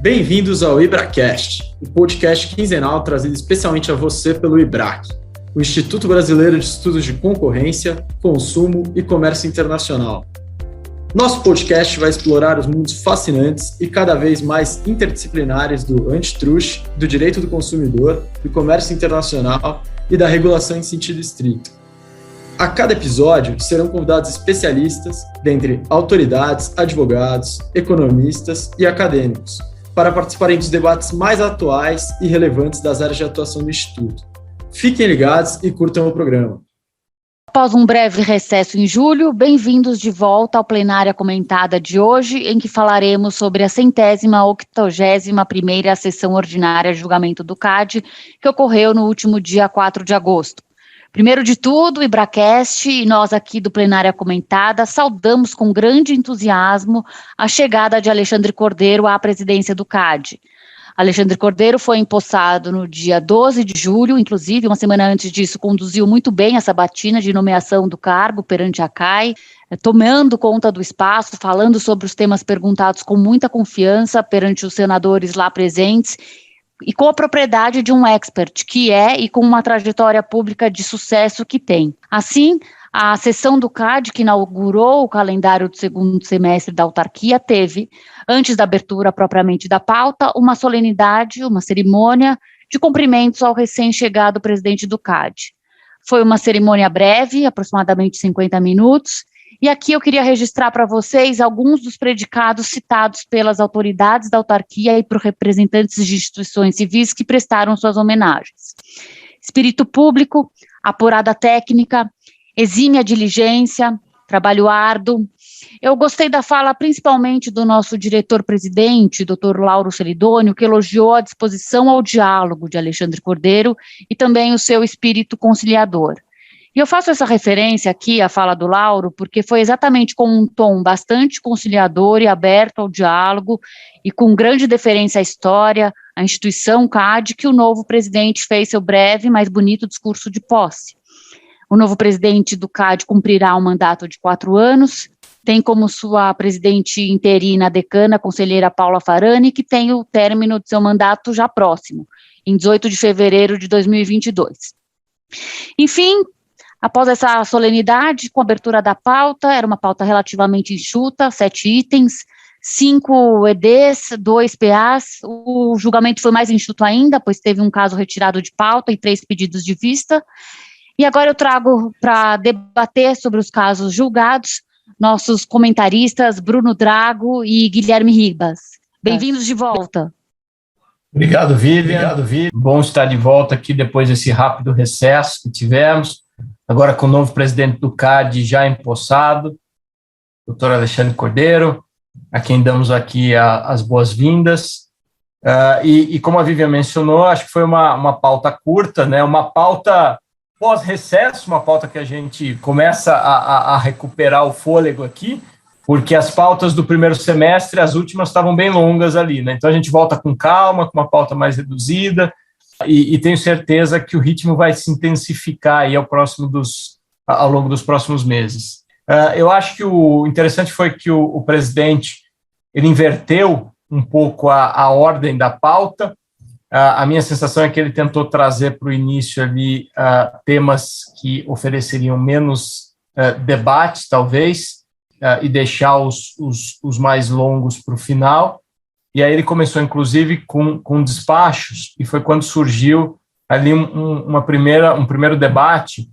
Bem-vindos ao IBRAcast, o podcast quinzenal trazido especialmente a você pelo IBRAC, o Instituto Brasileiro de Estudos de Concorrência, Consumo e Comércio Internacional. Nosso podcast vai explorar os mundos fascinantes e cada vez mais interdisciplinares do antitrust, do direito do consumidor, do comércio internacional e da regulação em sentido estrito. A cada episódio serão convidados especialistas, dentre autoridades, advogados, economistas e acadêmicos, para participarem dos debates mais atuais e relevantes das áreas de atuação do Instituto. Fiquem ligados e curtam o programa. Após um breve recesso em julho, bem-vindos de volta ao Plenária Comentada de hoje, em que falaremos sobre a 181ª Sessão Ordinária de Julgamento do CAD, que ocorreu no último dia 4 de agosto. Primeiro de tudo, o IBRAcast e nós aqui do Plenária Comentada saudamos com grande entusiasmo a chegada de Alexandre Cordeiro à presidência do CAD. Alexandre Cordeiro foi empossado no dia 12 de julho, inclusive, uma semana antes disso, conduziu muito bem a sabatina de nomeação do cargo perante a CAI, tomando conta do espaço, falando sobre os temas perguntados com muita confiança perante os senadores lá presentes, e com a propriedade de um expert que é e com uma trajetória pública de sucesso que tem. Assim, a sessão do CAD, que inaugurou o calendário do segundo semestre da autarquia, teve, antes da abertura propriamente da pauta, uma solenidade, uma cerimônia de cumprimentos ao recém-chegado presidente do CAD. Foi uma cerimônia breve, aproximadamente 50 minutos, e aqui eu queria registrar para vocês alguns dos predicados citados pelas autoridades da autarquia e por representantes de instituições civis que prestaram suas homenagens. Espírito público, apurada técnica, exímia diligência, trabalho árduo. Eu gostei da fala principalmente do nosso diretor-presidente, Dr. Lauro Celidônio, que elogiou a disposição ao diálogo de Alexandre Cordeiro e também o seu espírito conciliador. E eu faço essa referência aqui à fala do Lauro, porque foi exatamente com um tom bastante conciliador e aberto ao diálogo e com grande deferência à história, à instituição CAD, que o novo presidente fez seu breve, mas bonito discurso de posse. O novo presidente do CAD cumprirá um mandato de 4 anos, tem como sua presidente interina a decana, a conselheira Paula Farani, que tem o término de seu mandato já próximo, em 18 de fevereiro de 2022. Enfim, após essa solenidade, com a abertura da pauta, era uma pauta relativamente enxuta, 7 itens, 5 EDs, 2 PAs, o julgamento foi mais enxuto ainda, pois teve um caso retirado de pauta e 3 pedidos de vista, e agora eu trago para debater sobre os casos julgados nossos comentaristas Bruno Drago e Guilherme Ribas. Bem-vindos de volta. Obrigado, Vivian. Bom estar de volta aqui depois desse rápido recesso que tivemos. Agora com o novo presidente do CAD já empossado, doutor Alexandre Cordeiro, a quem damos aqui as boas-vindas. E como a Vivian mencionou, acho que foi uma pauta curta, né, uma pauta pós-recesso, uma pauta que a gente começa a recuperar o fôlego aqui, porque as pautas do primeiro semestre, as últimas, estavam bem longas ali, né? Então a gente volta com calma, com uma pauta mais reduzida, e tenho certeza que o ritmo vai se intensificar aí ao longo dos próximos meses. Eu acho que o interessante foi que o presidente ele inverteu um pouco a ordem da pauta. A minha sensação é que ele tentou trazer para o início ali temas que ofereceriam menos debates, talvez, e deixar os mais longos para o final. E aí ele começou, inclusive, com despachos, e foi quando surgiu ali um primeiro debate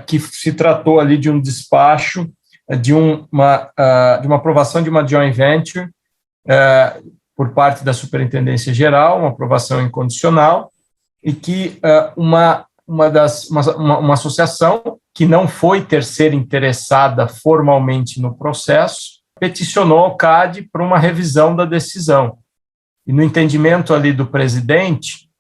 que se tratou ali de um despacho, de uma aprovação de uma joint venture por parte da Superintendência Geral, uma aprovação incondicional, e que uma associação que não foi terceira interessada formalmente no processo, peticionou ao CAD para uma revisão da decisão. E no entendimento ali do presidente,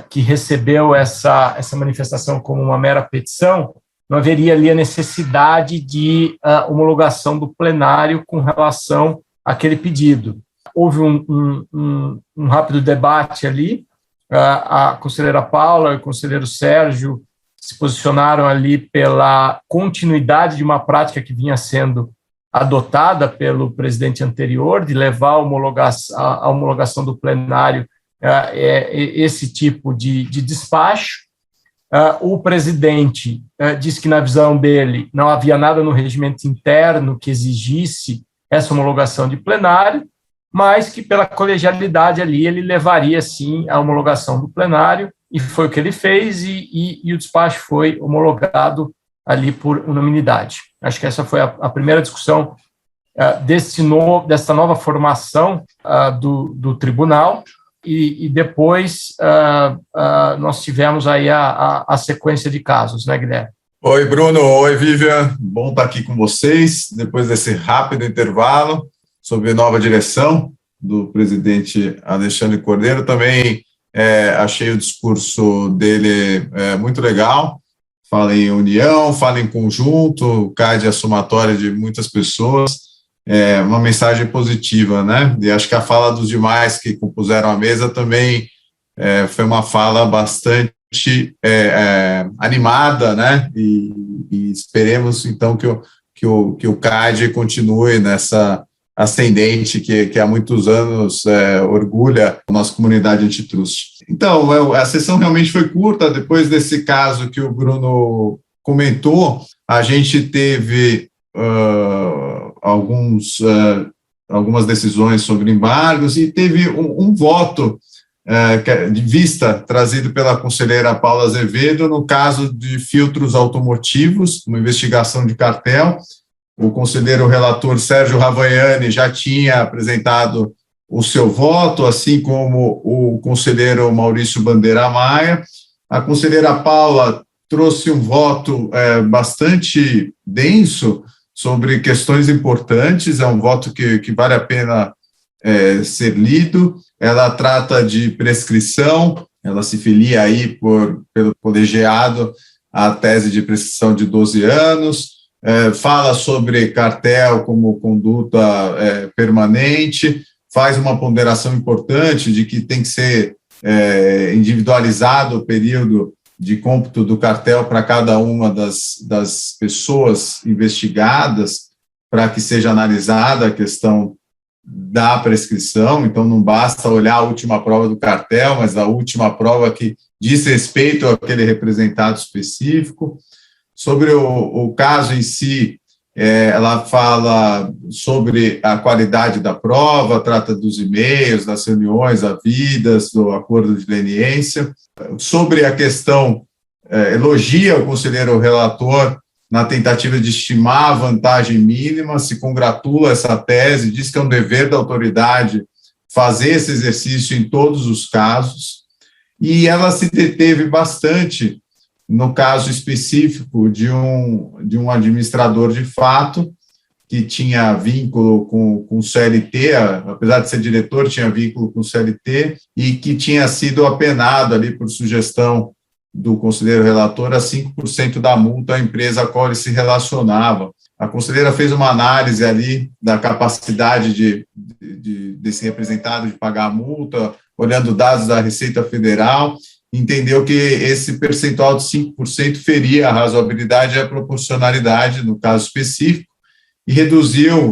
que recebeu essa manifestação como uma mera petição, não haveria ali a necessidade de homologação do plenário com relação àquele pedido. Houve um rápido debate ali, a conselheira Paula e o conselheiro Sérgio se posicionaram ali pela continuidade de uma prática que vinha sendo adotada pelo presidente anterior, de levar a homologação do plenário esse tipo de despacho. O presidente disse que, na visão dele, não havia nada no regimento interno que exigisse essa homologação de plenário, mas que, pela colegialidade ali, ele levaria, sim, a homologação do plenário, e foi o que ele fez, e o despacho foi homologado ali por unanimidade. Acho que essa foi a primeira discussão dessa nova formação do tribunal, e depois nós tivemos aí a sequência de casos, né, Guilherme? Oi, Bruno. Oi, Vivian. Bom estar aqui com vocês, depois desse rápido intervalo, sob a nova direção do presidente Alexandre Cordeiro. Também achei o discurso dele muito legal. Fala em união, fala em conjunto, o CAD é a somatória de muitas pessoas, uma mensagem positiva, né? E acho que a fala dos demais que compuseram a mesa também foi uma fala bastante animada, né? E esperemos, então, que o CAD continue nessa ascendente que há muitos anos orgulha a nossa comunidade antitruste. Então, a sessão realmente foi curta. Depois desse caso que o Bruno comentou, a gente teve algumas decisões sobre embargos e teve um voto de vista trazido pela conselheira Paula Azevedo no caso de filtros automotivos, uma investigação de cartel. O conselheiro relator Sérgio Ravagnani já tinha apresentado o seu voto, assim como o conselheiro Maurício Bandeira Maia. A conselheira Paula trouxe um voto bastante denso sobre questões importantes, é um voto que vale a pena ser lido. Ela trata de prescrição, ela se filia aí pelo colegiado à tese de prescrição de 12 anos, fala sobre cartel como conduta permanente, faz uma ponderação importante de que tem que ser individualizado o período de cômputo do cartel para cada uma das pessoas investigadas, para que seja analisada a questão da prescrição. Então, não basta olhar a última prova do cartel, mas a última prova que diz respeito àquele representado específico. Sobre o caso em si, ela fala sobre a qualidade da prova, trata dos e-mails, das reuniões havidas, do acordo de leniência. Sobre a questão, elogia o conselheiro relator na tentativa de estimar a vantagem mínima, se congratula essa tese, diz que é um dever da autoridade fazer esse exercício em todos os casos, e ela se deteve bastante no caso específico de um administrador de fato, que tinha vínculo com o CLT, apesar de ser diretor, tinha vínculo com o CLT, e que tinha sido apenado ali por sugestão do conselheiro relator a 5% da multa à empresa a qual ele se relacionava. A conselheira fez uma análise ali da capacidade desse representado de pagar a multa, olhando dados da Receita Federal, entendeu que esse percentual de 5% feria a razoabilidade e a proporcionalidade, no caso específico, e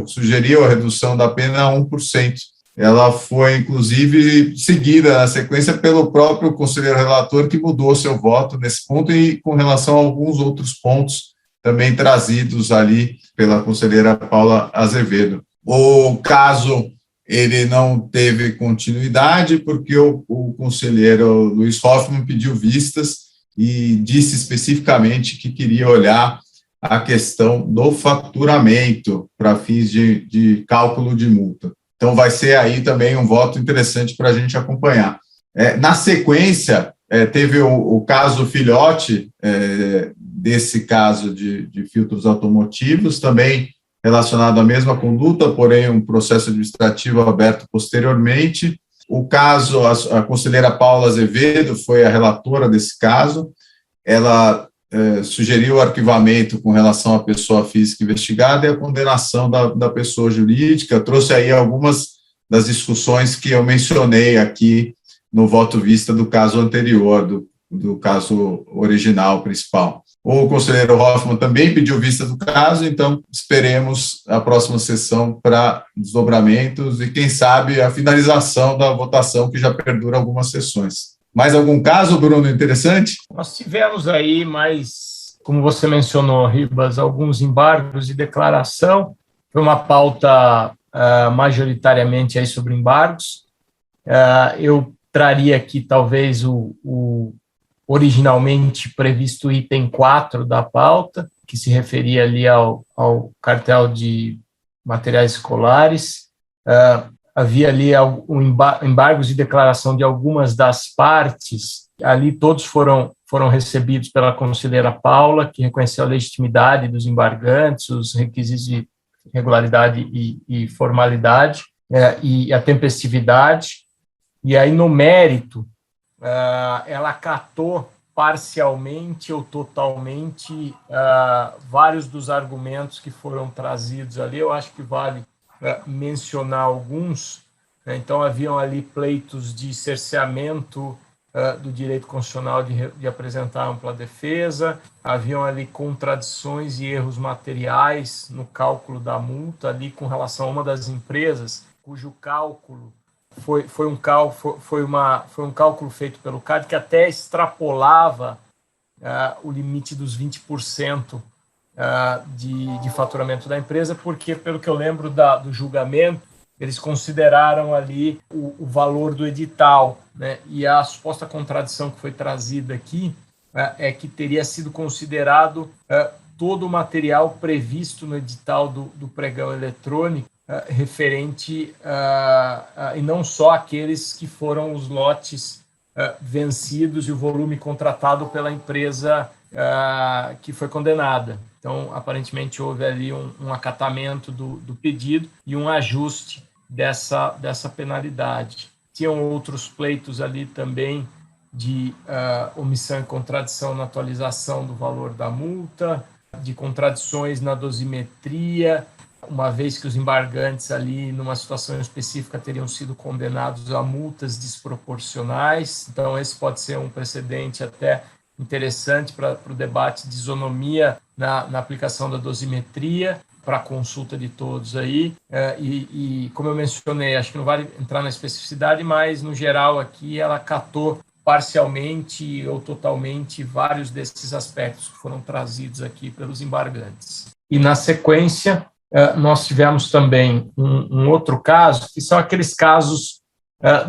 sugeriu a redução da pena a 1%. Ela foi, inclusive, seguida na sequência pelo próprio conselheiro relator, que mudou seu voto nesse ponto e com relação a alguns outros pontos também trazidos ali pela conselheira Paula Azevedo. O caso, ele não teve continuidade porque o conselheiro Luiz Hoffmann pediu vistas e disse especificamente que queria olhar a questão do faturamento para fins de cálculo de multa. Então, vai ser aí também um voto interessante para a gente acompanhar. Na sequência, teve o caso filhote desse caso de filtros automotivos, também relacionado à mesma conduta, porém um processo administrativo aberto posteriormente. O caso, a conselheira Paula Azevedo foi a relatora desse caso. Ela sugeriu o arquivamento com relação à pessoa física investigada e a condenação da pessoa jurídica. Trouxe aí algumas das discussões que eu mencionei aqui no voto vista do caso anterior, do caso original principal. O conselheiro Hoffmann também pediu vista do caso, então esperemos a próxima sessão para desdobramentos e, quem sabe, a finalização da votação, que já perdura algumas sessões. Mais algum caso, Bruno, interessante? Nós tivemos aí mais, como você mencionou, Ribas, alguns embargos de declaração. Foi uma pauta majoritariamente aí sobre embargos. Eu traria aqui talvez o originalmente previsto item 4 da pauta, que se referia ali ao cartel de materiais escolares. Havia ali embargos de declaração de algumas das partes. Ali todos foram recebidos pela conselheira Paula, que reconheceu a legitimidade dos embargantes, os requisitos de regularidade e formalidade, e a tempestividade. E aí, no mérito, ela acatou parcialmente ou totalmente vários dos argumentos que foram trazidos ali. Eu acho que vale mencionar alguns. Então, haviam ali pleitos de cerceamento do direito constitucional de apresentar ampla defesa, haviam ali contradições e erros materiais no cálculo da multa, ali com relação a uma das empresas, cujo cálculo foi um cálculo feito pelo CAD que até extrapolava o limite dos 20% de faturamento da empresa, porque, pelo que eu lembro do julgamento, eles consideraram ali o valor do edital, né? E a suposta contradição que foi trazida aqui é que teria sido considerado todo o material previsto no edital do pregão eletrônico referente e não só aqueles que foram os lotes vencidos e o volume contratado pela empresa que foi condenada. Então, aparentemente, houve ali um acatamento do pedido e um ajuste dessa penalidade. Tinham outros pleitos ali também de omissão e contradição na atualização do valor da multa, de contradições na dosimetria, uma vez que os embargantes ali, numa situação específica, teriam sido condenados a multas desproporcionais. Então, esse pode ser um precedente até interessante para o debate de isonomia na aplicação da dosimetria, para a consulta de todos aí. E, como eu mencionei, acho que não vale entrar na especificidade, mas, no geral, aqui ela catou parcialmente ou totalmente vários desses aspectos que foram trazidos aqui pelos embargantes. E, na sequência, nós tivemos também um outro caso, que são aqueles casos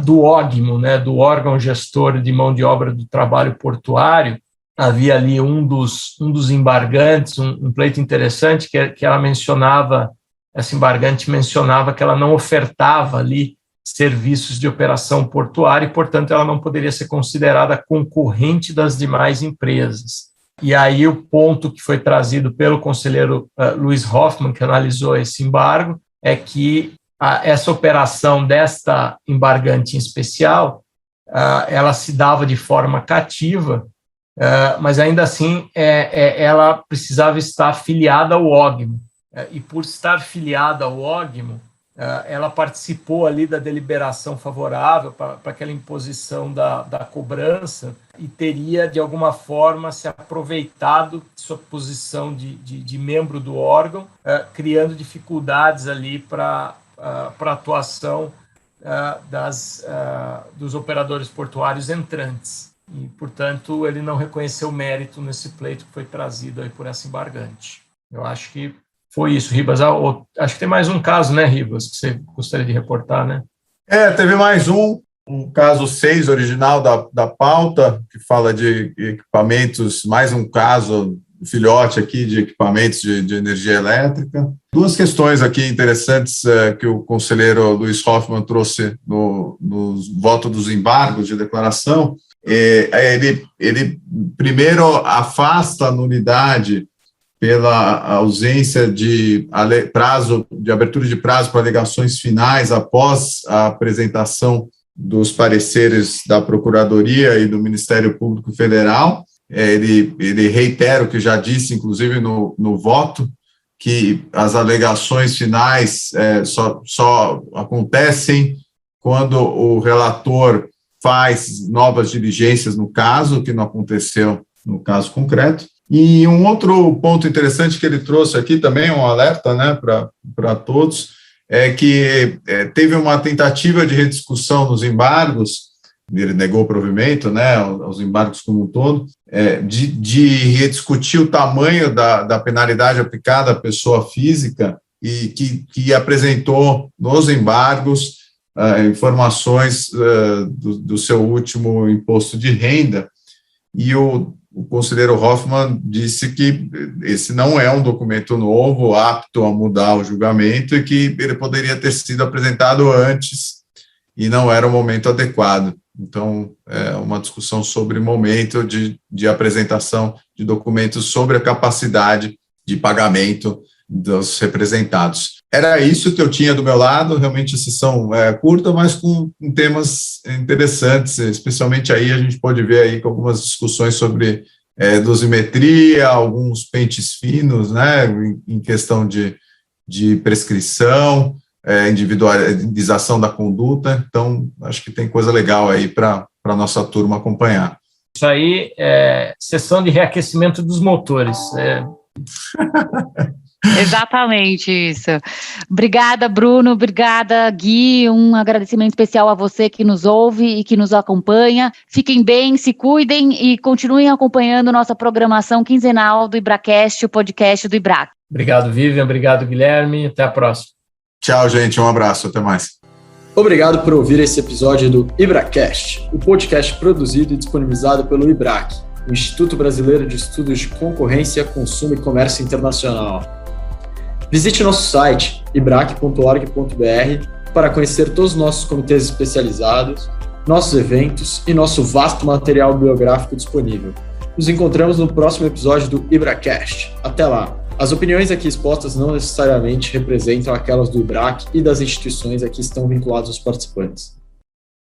do OGMO, né, do órgão gestor de mão de obra do trabalho portuário. Havia ali um dos embargantes, um pleito interessante, que ela mencionava, essa embargante mencionava que ela não ofertava ali serviços de operação portuária e, portanto, ela não poderia ser considerada concorrente das demais empresas. E aí o ponto que foi trazido pelo conselheiro Luiz Hoffmann, que analisou esse embargo, é que essa operação desta embargante em especial, ela se dava de forma cativa, mas ainda assim ela precisava estar filiada ao OGMO. E por estar filiada ao OGMO, ela participou ali da deliberação favorável para aquela imposição da cobrança e teria, de alguma forma, se aproveitado de sua posição de membro do órgão, criando dificuldades ali para a atuação dos operadores portuários entrantes. E, portanto, ele não reconheceu mérito nesse pleito que foi trazido aí por essa embargante. Eu acho que foi isso, Ribas. Acho que tem mais um caso, né, Ribas, que você gostaria de reportar, né? Teve mais um caso 6 original da pauta, que fala de equipamentos, mais um caso, filhote aqui de equipamentos de energia elétrica. Duas questões aqui interessantes que o conselheiro Luiz Hoffmann trouxe no voto dos embargos de declaração. Ele primeiro afasta a nulidade pela ausência de abertura de prazo para alegações finais após a apresentação dos pareceres da Procuradoria e do Ministério Público Federal. Ele reitera o que já disse, inclusive, no voto, que as alegações finais só acontecem quando o relator faz novas diligências no caso, que não aconteceu no caso concreto. E um outro ponto interessante que ele trouxe aqui também, um alerta, né, para todos, é que teve uma tentativa de rediscussão nos embargos, ele negou o provimento, né, aos embargos como um todo, de rediscutir o tamanho da penalidade aplicada à pessoa física e que apresentou nos embargos informações do seu último imposto de renda, e o conselheiro Hoffmann disse que esse não é um documento novo, apto a mudar o julgamento, e que ele poderia ter sido apresentado antes e não era o momento adequado. Então, é uma discussão sobre o momento de apresentação de documentos sobre a capacidade de pagamento dos representados. Era isso que eu tinha do meu lado, realmente a sessão curta, mas com temas interessantes, especialmente aí a gente pode ver aí com algumas discussões sobre dosimetria, alguns pentes finos, né, em questão de prescrição, individualização da conduta. Então, acho que tem coisa legal aí para a nossa turma acompanhar. Isso aí é sessão de reaquecimento dos motores. Exatamente isso. Obrigada, Bruno. Obrigada, Gui. Um agradecimento especial a você que nos ouve e que nos acompanha. Fiquem bem, se cuidem e continuem acompanhando nossa programação quinzenal do IBRAcast, o podcast do IBRAC. Obrigado, Vivian. Obrigado, Guilherme. Até a próxima. Tchau, gente. Um abraço. Até mais. Obrigado por ouvir esse episódio do IBRAcast, o podcast produzido e disponibilizado pelo IBRAC, o Instituto Brasileiro de Estudos de Concorrência, Consumo e Comércio Internacional. Visite nosso site, ibrac.org.br, para conhecer todos os nossos comitês especializados, nossos eventos e nosso vasto material biográfico disponível. Nos encontramos no próximo episódio do IBRAcast. Até lá! As opiniões aqui expostas não necessariamente representam aquelas do IBRAC e das instituições a que estão vinculados os participantes.